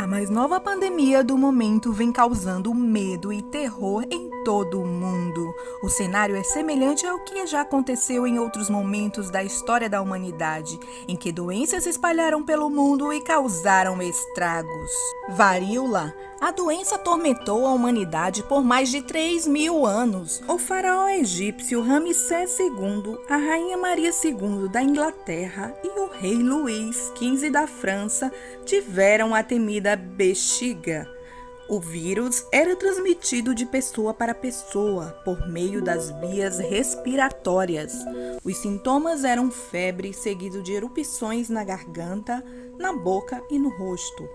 A mais nova pandemia do momento vem causando medo e terror em todo o mundo. O cenário é semelhante ao que já aconteceu em outros momentos da história da humanidade, em que doenças se espalharam pelo mundo e causaram estragos. Varíola. A doença atormentou a humanidade por mais de 3.000 anos. O faraó egípcio Ramsés II, a rainha Maria II da Inglaterra e o rei Luís XV da França tiveram a temida bexiga. O vírus era transmitido de pessoa para pessoa por meio das vias respiratórias. Os sintomas eram febre seguido de erupções na garganta, na boca e no rosto.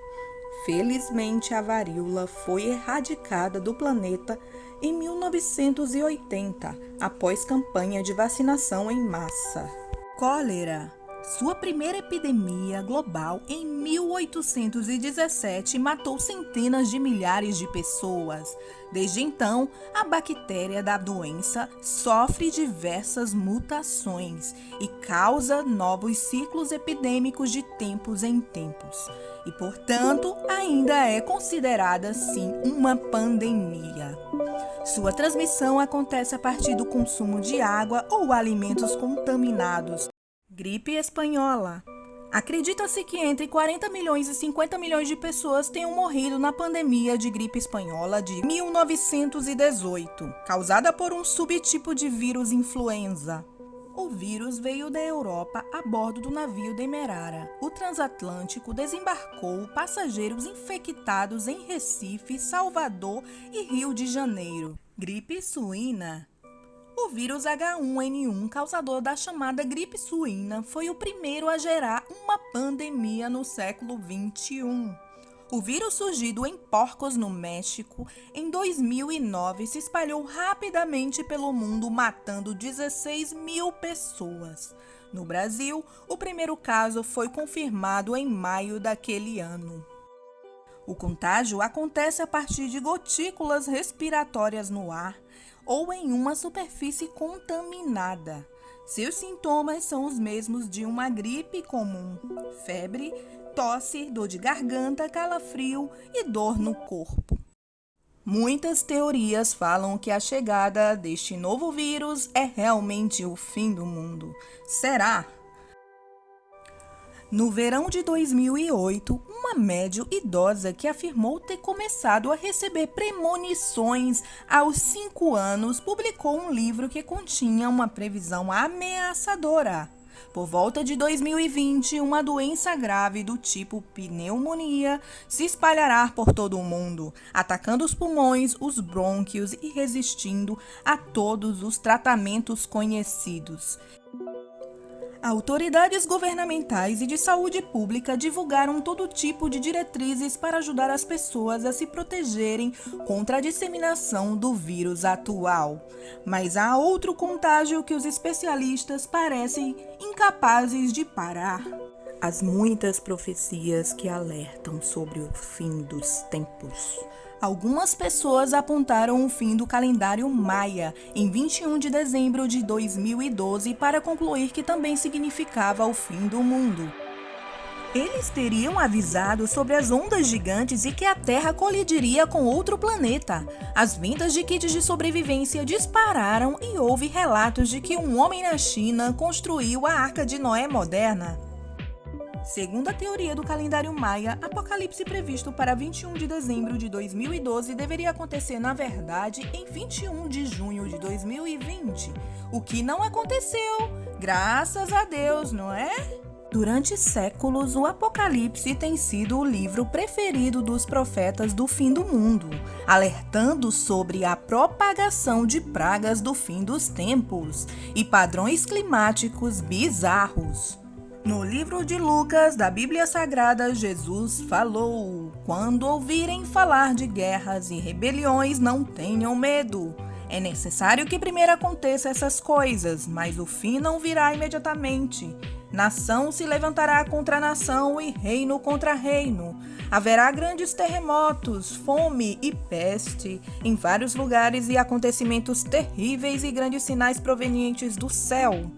Felizmente, a varíola foi erradicada do planeta em 1980, após campanha de vacinação em massa. Cólera. Sua primeira epidemia global em 1817 matou centenas de milhares de pessoas. Desde então, a bactéria da doença sofre diversas mutações e causa novos ciclos epidêmicos de tempos em tempos. E, portanto, ainda é considerada, sim, uma pandemia. Sua transmissão acontece a partir do consumo de água ou alimentos contaminados. Gripe espanhola. Acredita-se que entre 40 milhões e 50 milhões de pessoas tenham morrido na pandemia de gripe espanhola de 1918, causada por um subtipo de vírus influenza. O vírus veio da Europa a bordo do navio Demerara. O transatlântico desembarcou passageiros infectados em Recife, Salvador e Rio de Janeiro. Gripe suína. O vírus H1N1, causador da chamada gripe suína, foi o primeiro a gerar uma pandemia no século XXI. O vírus, surgido em porcos no México, em 2009 se espalhou rapidamente pelo mundo, matando 16 mil pessoas. No Brasil, o primeiro caso foi confirmado em maio daquele ano. O contágio acontece a partir de gotículas respiratórias no ar ou em uma superfície contaminada. Seus sintomas são os mesmos de uma gripe comum: febre, tosse, dor de garganta, calafrio e dor no corpo. Muitas teorias falam que a chegada deste novo vírus é realmente o fim do mundo. Será? No verão de 2008, uma médium idosa que afirmou ter começado a receber premonições aos 5 anos publicou um livro que continha uma previsão ameaçadora. Por volta de 2020, uma doença grave do tipo pneumonia se espalhará por todo o mundo, atacando os pulmões, os brônquios e resistindo a todos os tratamentos conhecidos. Autoridades governamentais e de saúde pública divulgaram todo tipo de diretrizes para ajudar as pessoas a se protegerem contra a disseminação do vírus atual. Mas há outro contágio que os especialistas parecem incapazes de parar. As muitas profecias que alertam sobre o fim dos tempos. Algumas pessoas apontaram o fim do calendário maia em 21 de dezembro de 2012 para concluir que também significava o fim do mundo. Eles teriam avisado sobre as ondas gigantes e que a Terra colidiria com outro planeta. As vendas de kits de sobrevivência dispararam e houve relatos de que um homem na China construiu a Arca de Noé moderna. Segundo a teoria do calendário maia, Apocalipse previsto para 21 de dezembro de 2012 deveria acontecer, na verdade, em 21 de junho de 2020, o que não aconteceu, graças a Deus, não é? Durante séculos, o Apocalipse tem sido o livro preferido dos profetas do fim do mundo, alertando sobre a propagação de pragas do fim dos tempos e padrões climáticos bizarros. No livro de Lucas, da Bíblia Sagrada, Jesus falou: "Quando ouvirem falar de guerras e rebeliões, não tenham medo. É necessário que primeiro aconteça essas coisas, mas o fim não virá imediatamente. Nação se levantará contra nação e reino contra reino. Haverá grandes terremotos, fome e peste em vários lugares e acontecimentos terríveis e grandes sinais provenientes do céu."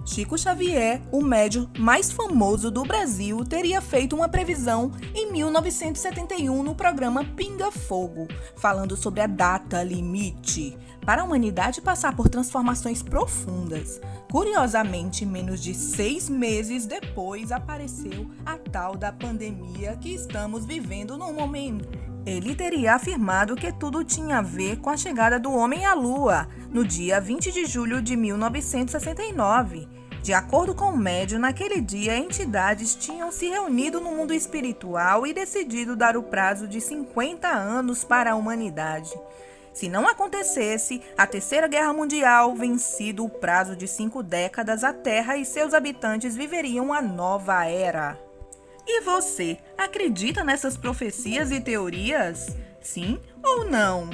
Chico Xavier, o médium mais famoso do Brasil, teria feito uma previsão em 1971 no programa Pinga Fogo, falando sobre a data limite para a humanidade passar por transformações profundas. Curiosamente, menos de 6 meses depois apareceu a tal da pandemia que estamos vivendo no momento. Ele teria afirmado que tudo tinha a ver com a chegada do homem à Lua, no dia 20 de julho de 1969. De acordo com o médium, naquele dia entidades tinham se reunido no mundo espiritual e decidido dar o prazo de 50 anos para a humanidade. Se não acontecesse, a Terceira Guerra Mundial, vencido o prazo de 5 décadas, a Terra e seus habitantes viveriam a nova era. E você, acredita nessas profecias e teorias? Sim ou não?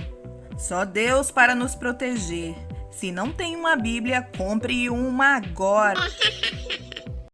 Só Deus para nos proteger. Se não tem uma Bíblia, compre uma agora!